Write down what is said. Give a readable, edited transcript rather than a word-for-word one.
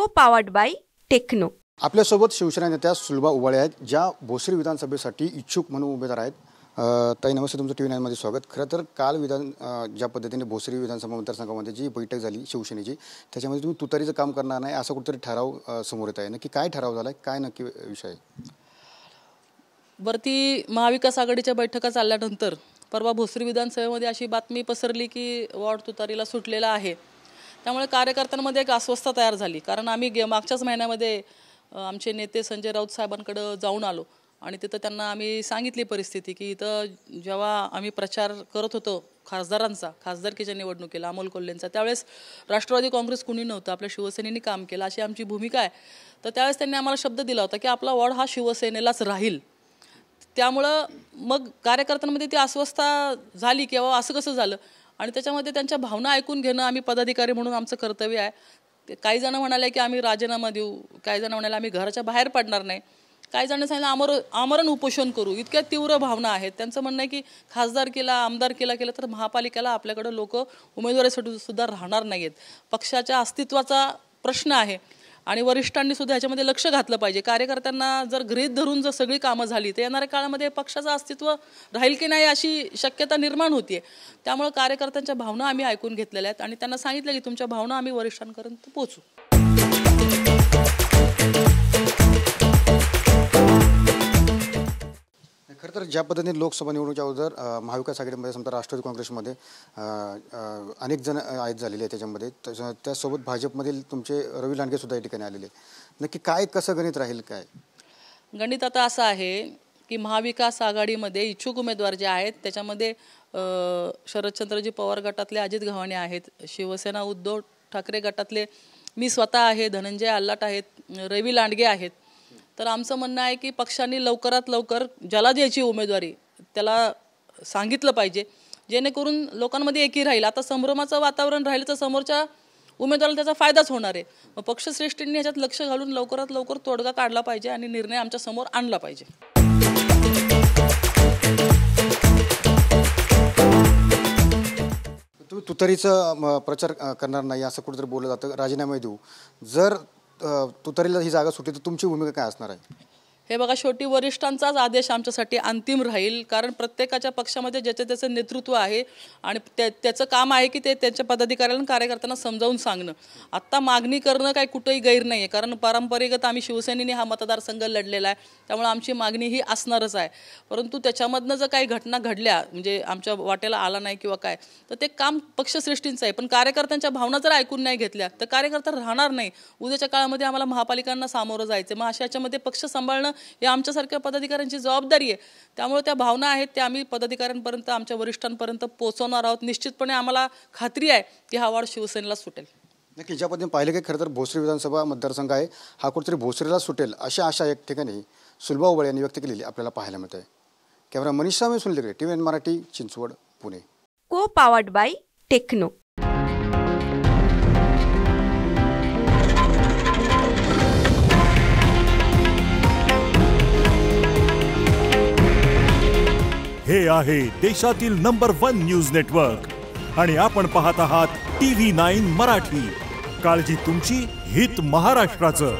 Co-powered by techno. आपल्यासोबत शिवसेना नेत्या सुलभा उबाळे आहेत, ज्या भोसरी विधानसभेसाठी इच्छुक म्हणून उमेदवार आहेत। ताई नमस्ते, तुमचं TV9 मध्ये स्वागत। खरं तर काल ज्या पद्धतीने भोसरी विधानसभा मतदारसंघामध्ये जी बैठक झाली शिवसेनेची, त्याच्यामध्ये तुम्ही तुतारीचं काम करणार नाही असं कुठेतरी ठराव समोर येत आहे। नक्की काय ठराव झालाय, काय नक्की विषय आहे? वरती महाविकास आघाडीच्या बैठका चालल्यानंतर परवा भोसरी विधानसभेमध्ये अशी बातमी पसरली की वॉर्ड तुतारीला सुटलेला आहे। त्यामुळे कार्यकर्त्यांमध्ये एक अस्वस्थता तयार झाली, कारण आम्ही मागच्याच महिन्यामध्ये आमचे नेते संजय राऊत साहेबांकडे जाऊन आलो आणि तिथं त्यांना आम्ही सांगितली परिस्थिती की इथं जेव्हा आम्ही प्रचार करत होतो खासदारकीच्या निवडणुकीला अमोल कोल्हेंचा, त्यावेळेस राष्ट्रवादी काँग्रेस कुणी नव्हतं, आपल्या शिवसेनेने काम केलं अशी आमची भूमिका आहे। तर त्यावेळेस त्यांनी आम्हाला शब्द दिला होता की आपला वॉर्ड हा शिवसेनेलाच राहील। त्यामुळं मग कार्यकर्त्यांमध्ये ती अस्वस्थता झाली की असं कसं झालं, आणि त्याच्यामध्ये त्यांच्या भावना ऐकून घेणं आम्ही पदाधिकारी म्हणून आमचं कर्तव्य आहे। काही जण म्हणाले की आम्ही राजीनामा देऊ, काही जण म्हणाले आम्ही घराच्या बाहेर पडणार नाही, काही जण सांगितलं आमरण उपोषण करू। इतक्या तीव्र भावना आहेत। त्यांचं म्हणणं आहे की खासदार केला, आमदार केला तर महापालिकेला आपल्याकडे लोक उमेदवारीसाठी सुद्धा राहणार नाहीत। पक्षाच्या अस्तित्वाचा प्रश्न आहे आणि वरिष्ठांनी सुद्धा ह्याच्यामध्ये लक्ष घातलं पाहिजे। कार्यकर्त्यांना जर गृहीत धरून जर सगळी कामं झाली तर येणाऱ्या काळामध्ये पक्षाचं अस्तित्व राहील की नाही अशी शक्यता निर्माण होतीये। त्यामुळे कार्यकर्त्यांच्या भावना आम्ही ऐकून घेतलेल्या आहेत आणि त्यांना सांगितलं की तुमच्या भावना आम्ही वरिष्ठांपर्यंत पोहोचू। खरं तर ज्या पद्धतीने लोकसभा निवडणुकीच्या अगोदर महाविकास आघाडीमध्ये समजा राष्ट्रवादी काँग्रेसमध्ये अनेक जण आहेत झालेले आहेत, त्याच्यामध्ये त्यासोबत भाजपमधील तुमचे रवी लांडगे सुद्धा या ठिकाणी आलेले। नक्की काय कसं गणित राहील? काय गणित आता असं आहे की महाविकास आघाडीमध्ये इच्छुक उमेदवार जे आहेत त्याच्यामध्ये शरदचंद्रजी पवार गटातले अजित गव्हाणे आहेत, शिवसेना उद्धव ठाकरे गटातले मी स्वतः आहे, धनंजय आल्लाट आहेत, रवी लांडगे आहेत। तर आमचं म्हणणं आहे की पक्षांनी लवकरात लवकर ज्याला द्यायची उमेदवारी त्याला सांगितलं पाहिजे, जेणेकरून लोकांमध्ये एकी राहील। आता संभ्रमाचं वातावरण राहिलं तर समोरच्या उमेदवाराला त्याचा फायदाच होणार आहे। मग पक्षश्रेष्ठींनी ह्याच्यात लक्ष घालून लवकरात लवकर तोडगा काढला पाहिजे आणि निर्णय आमच्या समोर आणला पाहिजे। तुम्ही तुतारीचा प्रचार करणार नाही असं कुठेतरी बोललं जातं, राजीनामे देऊ। जर तुतारीला ही जागा सुटली तर तुमची भूमिका काय असणार आहे? हे बघा, शेवटी वरिष्ठांचाच आदेश आमच्यासाठी अंतिम राहील, कारण प्रत्येकाच्या पक्षामध्ये ज्याचं त्याचं नेतृत्व आहे आणि त्याचं काम आहे की ते त्यांच्या पदाधिकाऱ्यांना कार्यकर्त्यांना समजावून सांगणं। आत्ता मागणी करणं काही कुठेही गैर नाही आहे, कारण पारंपरिकत आम्ही शिवसेनेने हा मतदारसंघ लढलेला आहे, त्यामुळे आमची मागणी ही असणारच आहे। परंतु त्याच्यामधनं जर काही घटना घडल्या म्हणजे आमच्या वाट्याला आला नाही किंवा काय, तर ते काम पक्षश्रेष्ठींचं आहे। पण कार्यकर्त्यांच्या भावना जर ऐकून नाही घेतल्या तर कार्यकर्ता राहणार नाही। उद्याच्या काळामध्ये आम्हाला महापालिकांना सामोरं जायचं, मग अशा याच्यामध्ये पक्ष सांभाळणं हे आमच्यासारख्या पदाधिकाऱ्यांची जबाबदारी आहे। त्यामुळे त्या भावना आहेत त्या आम्ही पदाधिकाऱ्यांपर्यंत, आमच्या वरिष्ठांपर्यंत पोहोचवणार आहोत। निश्चितपणे आम्हाला खात्री आहे की हा वॉर्ड शिवसेनेला सुटेल। नक्की ज्या पद्धतीने पाहिलं की खरं तर भोसरी विधानसभा मतदारसंघ आहे हा कुठेतरी भोसरीला सुटेल अशी आशा एक ठिकाणी सुलभा उबाळे यांनी व्यक्त केलेली आपल्याला पाहायला मिळत आहे। Camera Manish same, Sunil Gire, TV9 Marathi, Chinchwad, Pune. Co-powered by Tecno. हे आहे देशातील नंबर 1 न्यूज नेटवर्क आणि आपण पाहत आहात TV9 मराठी। काळजी तुमची, हित महाराष्ट्राचं।